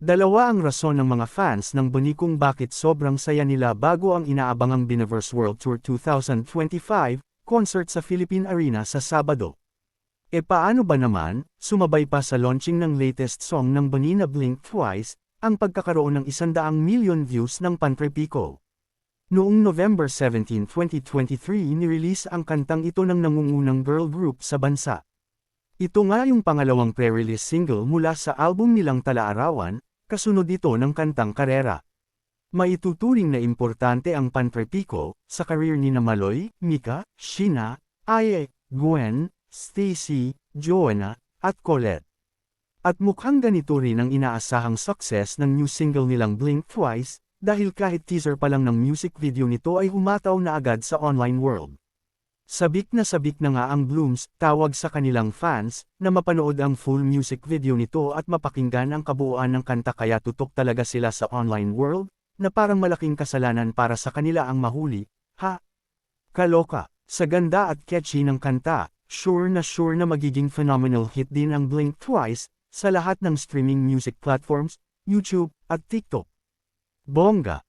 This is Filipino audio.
Dalawa ang rason ng mga fans ng BNI kung bakit sobrang saya nila bago ang inaabangang Biniverse World Tour 2025 concert sa Philippine Arena sa Sabado. E paano ba naman, sumabay pa sa launching ng latest song ng BNI na Blink Twice, ang pagkakaroon ng 100 million views ng Pantrepiko. Noong November 17, 2023 nirelease ang kantang ito ng nangungunang girl group sa bansa. Ito nga yung pangalawang pre-release single mula sa album nilang Talaarawan, kasunod ito ng kantang Karera. Maituturing na importante ang Pantrepiko sa career ni na Maloy, Mika, Sheena, Aye, Gwen, Stacy, Joanna, at Colette. At mukhang ganito rin ang inaasahang success ng new single nilang Blink Twice, dahil kahit teaser pa lang ng music video nito ay humataw na agad sa online world. Sabik na nga ang Blooms, tawag sa kanilang fans, na mapanood ang full music video nito at mapakinggan ang kabuuan ng kanta kaya tutok talaga sila sa online world, na parang malaking kasalanan para sa kanila ang mahuli, ha? Kaloka, sa ganda at catchy ng kanta, sure na magiging phenomenal hit din ang Blink Twice, sa lahat ng streaming music platforms, YouTube, at TikTok. Bongga!